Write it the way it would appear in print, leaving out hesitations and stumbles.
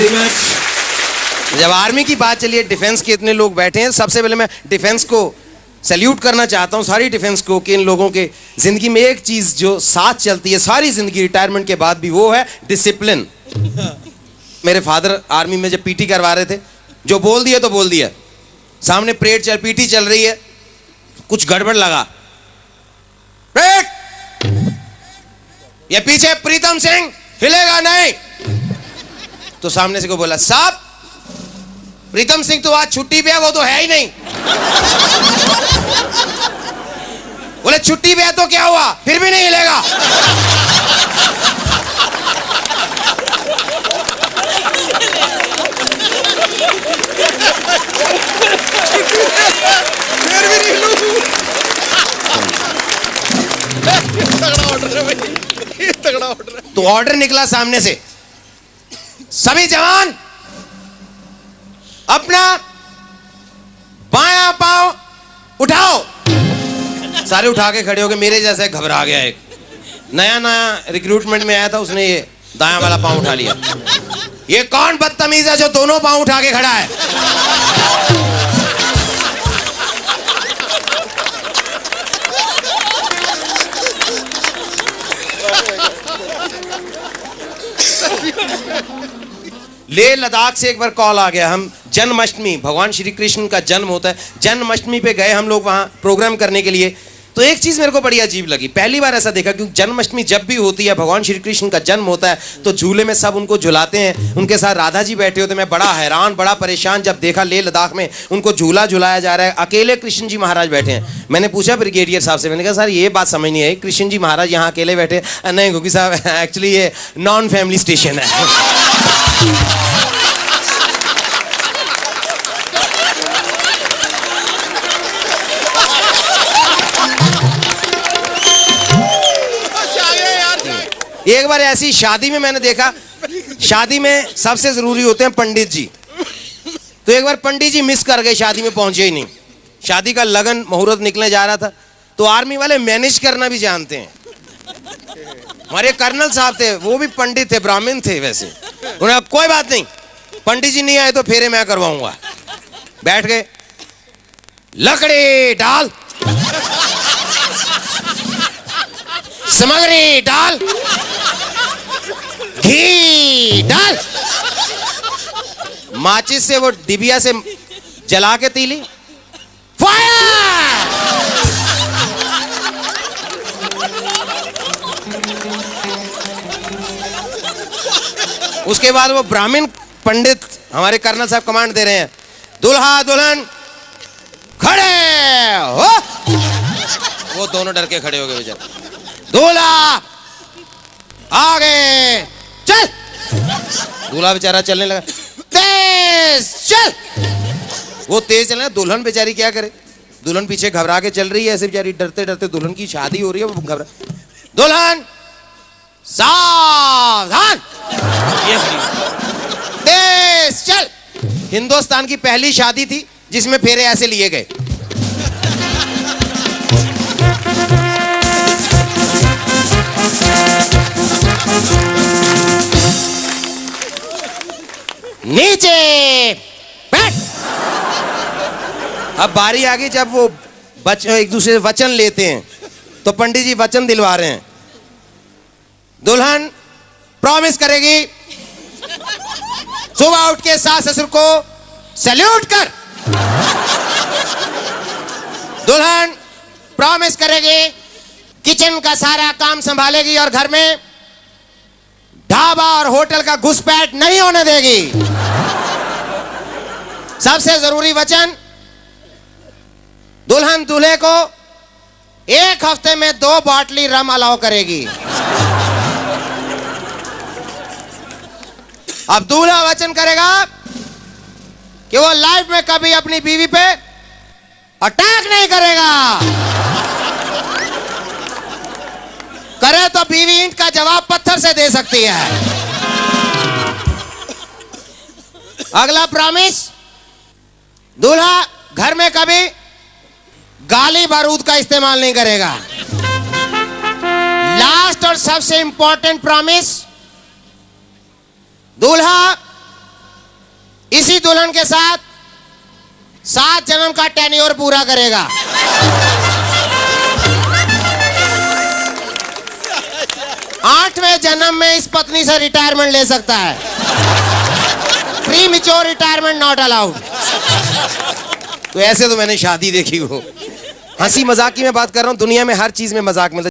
जब आर्मी की बात चली है, डिफेंस के इतने लोग बैठे हैं, सबसे पहले मैं डिफेंस को सैल्यूट करना चाहता हूं, सारी डिफेंस को, कि इन लोगों के जिंदगी में एक चीज जो साथ चलती है सारी जिंदगी रिटायरमेंट के बाद भी, वो है डिसिप्लिन। मेरे फादर आर्मी में जब पीटी करवा रहे थे, जो बोल दिया तो बोल दिया। सामने परेड पीटी चल रही है, कुछ गड़बड़ लगा, ये पीछे प्रीतम सिंह हिलेगा नहीं, तो सामने से को बोला, साहब प्रीतम सिंह तो आज छुट्टी पे है, वो तो है ही नहीं। बोले छुट्टी पे है तो क्या हुआ, फिर भी नहीं हिलेगा। फिर भी नहीं हिलूं। तगड़ा ऑर्डर है भाई, ये तगड़ा ऑर्डर है। तो ऑर्डर निकला सामने से, सभी जवान अपना बायां पांव उठाओ। सारे उठा के खड़े हो गए। मेरे जैसे घबरा गया, एक नया रिक्रूटमेंट में आया था, उसने ये दायां वाला पांव उठा लिया। ये कौन बदतमीज है जो दोनों पांव उठा के खड़ा है? लेह लद्दाख से एक बार कॉल आ गया। हम जन्माष्टमी, भगवान श्री कृष्ण का जन्म होता है, जन्माष्टमी पे गए हम लोग वहाँ प्रोग्राम करने के लिए। तो एक चीज़ मेरे को बड़ी अजीब लगी, पहली बार ऐसा देखा, क्योंकि जन्माष्टमी जब भी होती है, भगवान श्री कृष्ण का जन्म होता है, तो झूले में सब उनको झुलाते हैं। उनके साथ राधा जी बैठे होते। मैं बड़ा हैरान, बड़ा परेशान जब देखा लेह लद्दाख में उनको झूला झुलाया जा रहा है, अकेले कृष्ण जी महाराज बैठे हैं। मैंने पूछा ब्रिगेडियर साहब से, मैंने कहा सर ये बात समझ नहीं आई, कृष्ण जी महाराज यहाँ अकेले बैठे? नहीं क्योंकि साहब एक्चुअली ये नॉन फैमिली स्टेशन है। एक बार ऐसी शादी में मैंने देखा, शादी में सबसे जरूरी होते हैं पंडित जी। तो एक बार पंडित जी मिस कर गए, शादी में पहुंचे ही नहीं। शादी का लगन मुहूर्त निकलने जा रहा था, तो आर्मी वाले मैनेज करना भी जानते हैं। हमारे कर्नल साहब थे, वो भी पंडित थे, ब्राह्मण थे वैसे। उन्हें कोई बात नहीं, पंडित जी नहीं आए तो फेरे मैं करवाऊंगा। बैठ गए, लकड़ी डाल, सामग्री डाल, घी डाल, माचिस से वो डिबिया से जला के तीली, फायर। उसके बाद वो ब्राह्मण पंडित, हमारे कर्नल साहब कमांड दे रहे हैं, दुल्हा दुल्हन खड़े हो। वो दोनों डर के खड़े हो गए बेचारे। दूल्हा आगे चल। दूल्हा बेचारा चलने लगा, तेज चल। वो तेज चलना, दुल्हन बेचारी क्या करे, दुल्हन पीछे घबरा के चल रही है, ऐसे बेचारी डरते डरते, दुल्हन की शादी हो रही है, वो घबरा। दुल्हन सावधान, तेज चल। हिंदुस्तान की पहली शादी थी जिसमें फेरे ऐसे लिए गए। नीचे बैठ। अब बारी आ गई जब वो एक दूसरे से वचन लेते हैं, तो पंडित जी वचन दिलवा रहे हैं। दुल्हन प्रॉमिस करेगी, सुबह उठ के सास ससुर को सैल्यूट कर। दुल्हन प्रॉमिस करेगी, किचन का सारा काम संभालेगी और घर में ढाबा और होटल का घुसपैठ नहीं होने देगी। सबसे जरूरी वचन, दुल्हन दूल्हे को एक हफ्ते में 2 बॉटली रम अलाउ करेगी। अब दूल्हा वचन करेगा कि वो लाइफ में कभी अपनी बीवी पे अटैक नहीं करेगा। करे तो बीवी ईंट का जवाब पत्थर से दे सकती है। अगला प्रॉमिस, दूल्हा घर में कभी गाली बारूद का इस्तेमाल नहीं करेगा। लास्ट और सबसे इंपॉर्टेंट प्रॉमिस, दूल्हा इसी दुल्हन के साथ 7 जन्म का टेन्योर पूरा करेगा। 8वें जन्म में इस पत्नी से रिटायरमेंट ले सकता है। Premature retirement not allowed. तो ऐसे तो मैंने शादी देखी हो। हंसी मजाक की मैं बात कर रहा हूँ, दुनिया में हर चीज में मजाक मिलता है।